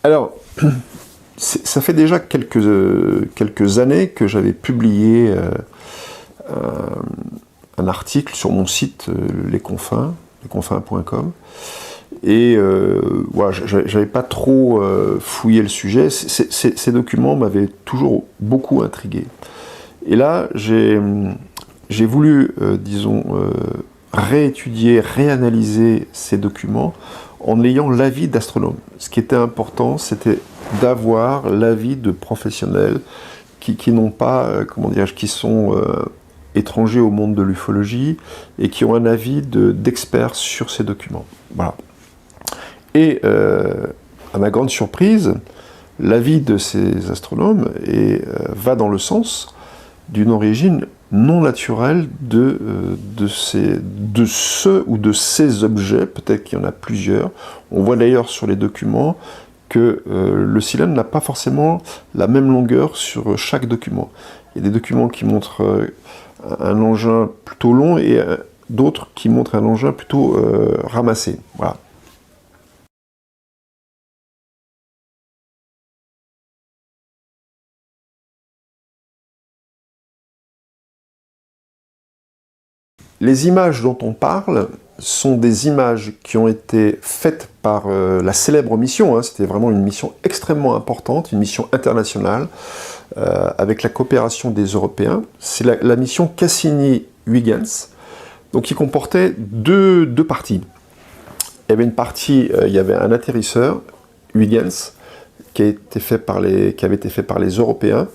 Alors, ça fait déjà quelques années que j'avais publié un article sur mon site lesconfins.com. Et voilà, j'avais pas trop fouillé le sujet. Ces documents m'avaient toujours beaucoup intrigué. Et là, j'ai voulu, disons, réétudier, réanalyser ces documents en ayant l'avis d'astronomes. Ce qui était important, c'était d'avoir l'avis de professionnels qui n'ont pas, comment dirais-je, qui sont étrangers au monde de l'ufologie et qui ont un avis d'experts sur ces documents. Voilà. Et à ma grande surprise, l'avis de ces astronomes va dans le sens d'une origine non naturelle de ce ou de ces objets, peut-être qu'il y en a plusieurs. On voit d'ailleurs sur les documents que le cylindre n'a pas forcément la même longueur sur chaque document. Il y a des documents qui montrent un engin plutôt long et d'autres qui montrent un engin plutôt ramassé. Voilà. Les images dont on parle sont des images qui ont été faites par la célèbre mission, hein. C'était vraiment une mission extrêmement importante, une mission internationale, avec la coopération des Européens. C'est la mission Cassini-Huygens, donc qui comportait deux parties. Il y avait une partie, il y avait un atterrisseur, Huygens, qui avait été fait par les Européens,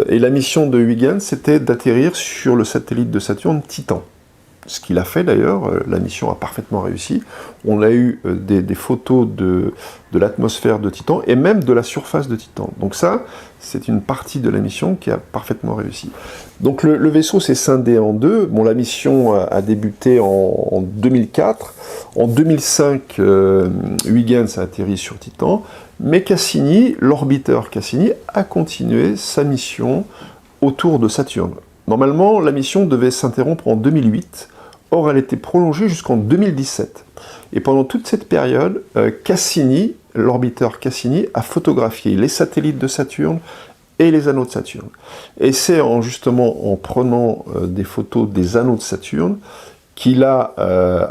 et la mission de Huygens, c'était d'atterrir sur le satellite de Saturne Titan. Ce qu'il a fait d'ailleurs, la mission a parfaitement réussi. On a eu des photos de l'atmosphère de Titan et même de la surface de Titan. Donc ça, c'est une partie de la mission qui a parfaitement réussi. Donc le vaisseau s'est scindé en deux. Bon, la mission a débuté en 2004. En 2005, Huygens a atterri sur Titan. Mais Cassini, l'orbiteur Cassini, a continué sa mission autour de Saturne. Normalement, la mission devait s'interrompre en 2008. Or, elle était prolongée jusqu'en 2017. Et pendant toute cette période, Cassini, l'orbiteur Cassini, a photographié les satellites de Saturne et les anneaux de Saturne. Et c'est justement en prenant des photos des anneaux de Saturne qu'il a...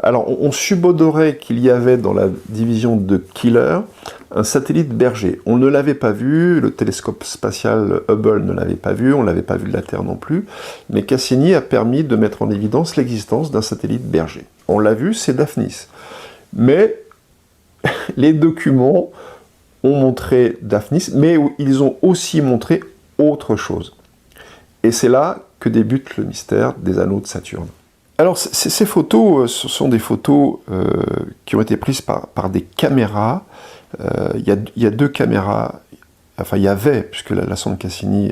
alors, on subodorait qu'il y avait dans la division de Killer un satellite berger. On ne l'avait pas vu, le télescope spatial Hubble ne l'avait pas vu, on ne l'avait pas vu de la Terre non plus, mais Cassini a permis de mettre en évidence l'existence d'un satellite berger. On l'a vu, c'est Daphnis. Mais les documents ont montré Daphnis, mais ils ont aussi montré autre chose. Et c'est là que débute le mystère des anneaux de Saturne. Alors, ces photos, ce sont des photos qui ont été prises par des caméras. Il y a deux caméras, enfin il y avait, puisque la sonde Cassini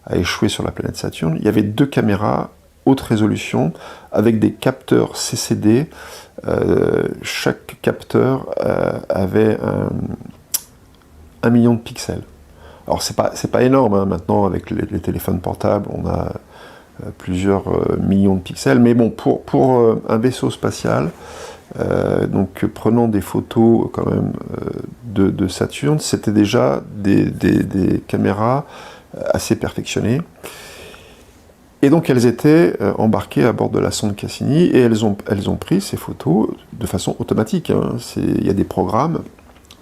a échoué sur la planète Saturne, il y avait deux caméras haute résolution avec des capteurs CCD. Chaque capteur avait 1 million de pixels. Alors c'est pas énorme, hein. Maintenant avec les téléphones portables, on a plusieurs millions de pixels, mais bon, pour un vaisseau spatial, donc prenant des photos quand même de Saturne, c'était déjà des caméras assez perfectionnées. Et donc elles étaient embarquées à bord de la sonde Cassini, et elles ont pris ces photos de façon automatique, hein. Il y a des programmes,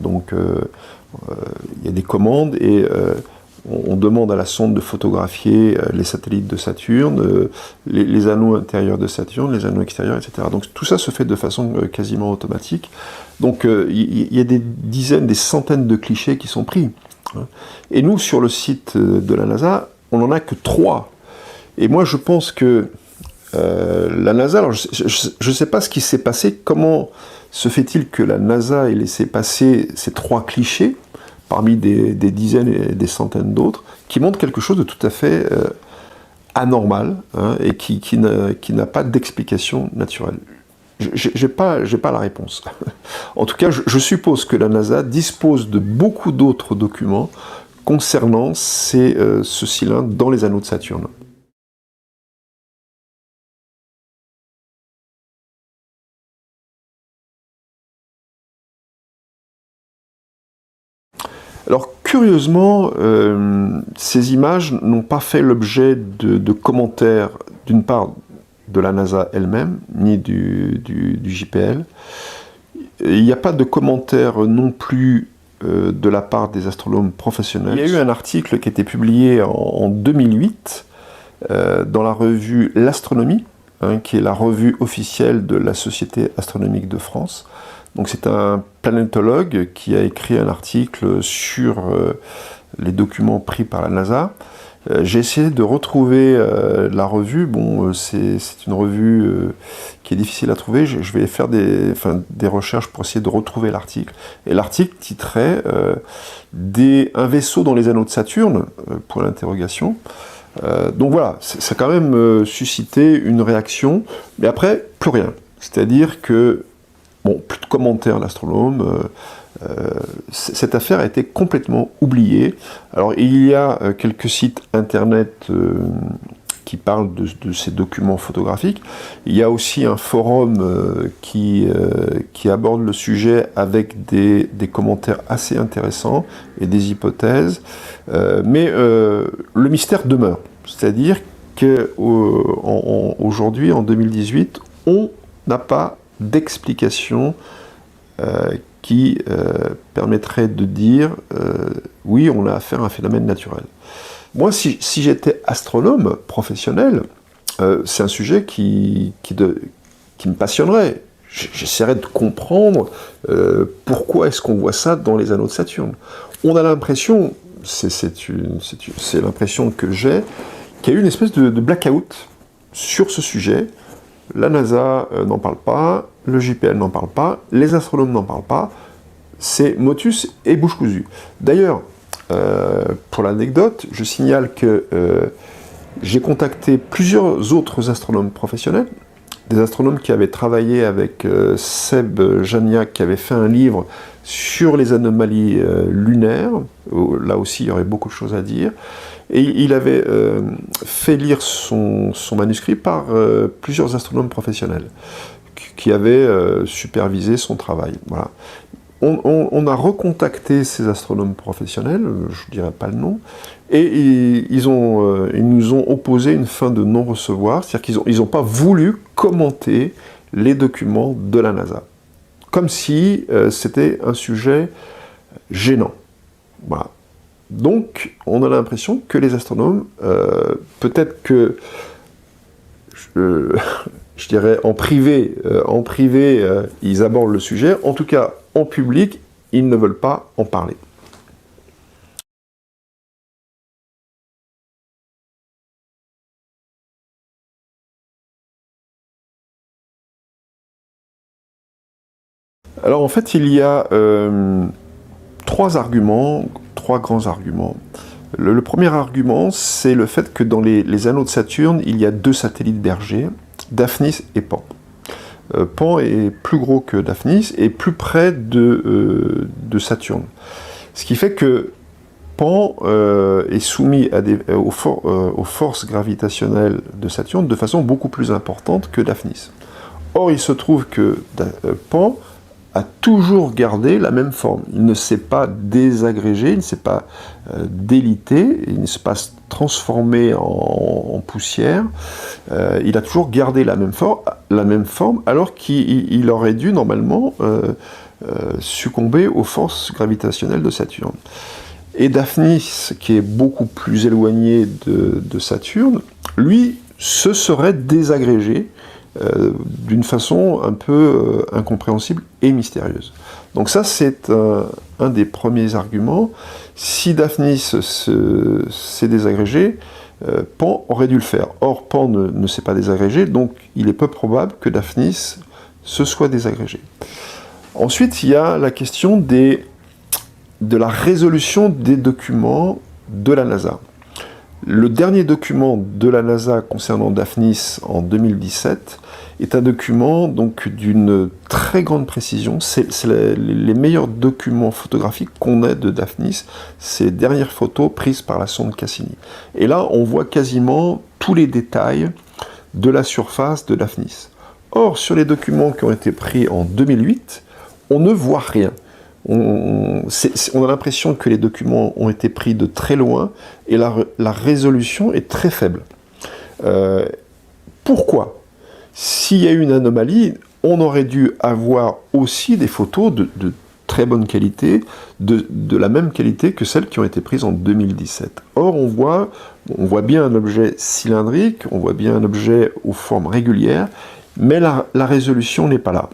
donc il y a des commandes, et on demande à la sonde de photographier les satellites de Saturne, les anneaux intérieurs de Saturne, les anneaux extérieurs, etc. Donc tout ça se fait de façon quasiment automatique. Donc il y a des dizaines, des centaines de clichés qui sont pris. Et nous, sur le site de la NASA, on n'en a que 3. Et moi, je pense que la NASA, alors je ne sais pas ce qui s'est passé, comment se fait-il que la NASA ait laissé passer ces 3 clichés parmi des dizaines et des centaines d'autres, qui montrent quelque chose de tout à fait anormal, hein, et qui n'a pas d'explication naturelle. J'ai pas la réponse. En tout cas, je suppose que la NASA dispose de beaucoup d'autres documents concernant ce cylindre dans les anneaux de Saturne. Alors, curieusement, ces images n'ont pas fait l'objet de commentaires, d'une part, de la NASA elle-même, ni du JPL. Il n'y a pas de commentaires non plus de la part des astronomes professionnels. Il y a eu un article qui a été publié en 2008 dans la revue L'Astronomie, qui est la revue officielle de la Société astronomique de France. Donc c'est un planétologue qui a écrit un article sur les documents pris par la NASA. J'ai essayé de retrouver la revue. Bon, c'est une revue qui est difficile à trouver. Je vais faire des recherches pour essayer de retrouver l'article. Et l'article titrait un vaisseau dans les anneaux de Saturne, point d'interrogation. Donc voilà, ça a quand même suscité une réaction, mais après, plus rien. C'est-à-dire que, bon, plus de commentaires d'astronomes, cette affaire a été complètement oubliée. Alors, il y a quelques sites internet qui parlent de ces documents photographiques. Il y a aussi un forum qui aborde le sujet avec des commentaires assez intéressants et des hypothèses. Mais le mystère demeure. C'est-à-dire qu'aujourd'hui, en 2018, on n'a pas d'explication qui permettrait de dire oui, on a affaire à un phénomène naturel. Moi, si j'étais astronome professionnel, c'est un sujet qui me passionnerait. J'essaierais de comprendre pourquoi est-ce qu'on voit ça dans les anneaux de Saturne. On a l'impression, c'est l'impression que j'ai, qu'il y a eu une espèce de blackout sur ce sujet. La NASA n'en parle pas, le JPL n'en parle pas, les astronomes n'en parlent pas. C'est motus et bouche cousue. D'ailleurs, pour l'anecdote, je signale que j'ai contacté plusieurs autres astronomes professionnels, des astronomes qui avaient travaillé avec Seb Janiak, qui avait fait un livre sur les anomalies lunaires. Là aussi, il y aurait beaucoup de choses à dire. Et il avait fait lire son manuscrit par plusieurs astronomes professionnels qui avaient supervisé son travail. Voilà. On a recontacté ces astronomes professionnels, je ne dirais pas le nom, et ils nous ont opposé une fin de non-recevoir, c'est-à-dire qu'ils n'ont pas voulu commenter les documents de la NASA, comme si c'était un sujet gênant. Voilà. Donc, on a l'impression que les astronomes, peut-être que, je dirais en privé, ils abordent le sujet, en tout cas en public, ils ne veulent pas en parler. Alors en fait, il y a trois grands arguments. Le premier argument, c'est le fait que dans les anneaux de Saturne, il y a deux satellites bergers, Daphnis et Pan. Pan est plus gros que Daphnis et plus près de Saturne. Ce qui fait que Pan est soumis aux forces gravitationnelles de Saturne de façon beaucoup plus importante que Daphnis. Or, il se trouve que Pan a toujours gardé la même forme. Il ne s'est pas désagrégé, il ne s'est pas délité, il ne s'est pas transformé en poussière. Il a toujours gardé la même forme alors qu'il aurait dû normalement succomber aux forces gravitationnelles de Saturne. Et Daphnis, qui est beaucoup plus éloigné de Saturne, lui se serait désagrégé d'une façon un peu incompréhensible et mystérieuse. Donc ça, c'est un des premiers arguments. Si Daphnis s'est désagrégé, Pan aurait dû le faire. Or, Pan ne s'est pas désagrégé, donc il est peu probable que Daphnis se soit désagrégé. Ensuite, il y a la question de la résolution des documents de la NASA. Le dernier document de la NASA concernant Daphnis en 2017 est un document donc d'une très grande précision. C'est les meilleurs documents photographiques qu'on ait de Daphnis, ces dernières photos prises par la sonde Cassini. Et là, on voit quasiment tous les détails de la surface de Daphnis. Or, sur les documents qui ont été pris en 2008, on ne voit rien. On a l'impression que les documents ont été pris de très loin et la résolution est très faible. Pourquoi? S'il y a eu une anomalie, on aurait dû avoir aussi des photos de très bonne qualité, de la même qualité que celles qui ont été prises en 2017. Or, on voit bien un objet cylindrique, on voit bien un objet aux formes régulières, mais la résolution n'est pas là.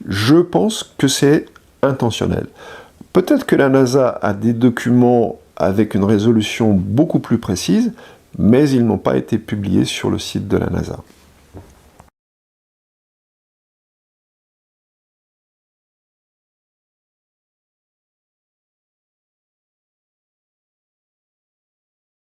Je pense que c'est intentionnel. Peut-être que la NASA a des documents avec une résolution beaucoup plus précise, mais ils n'ont pas été publiés sur le site de la NASA.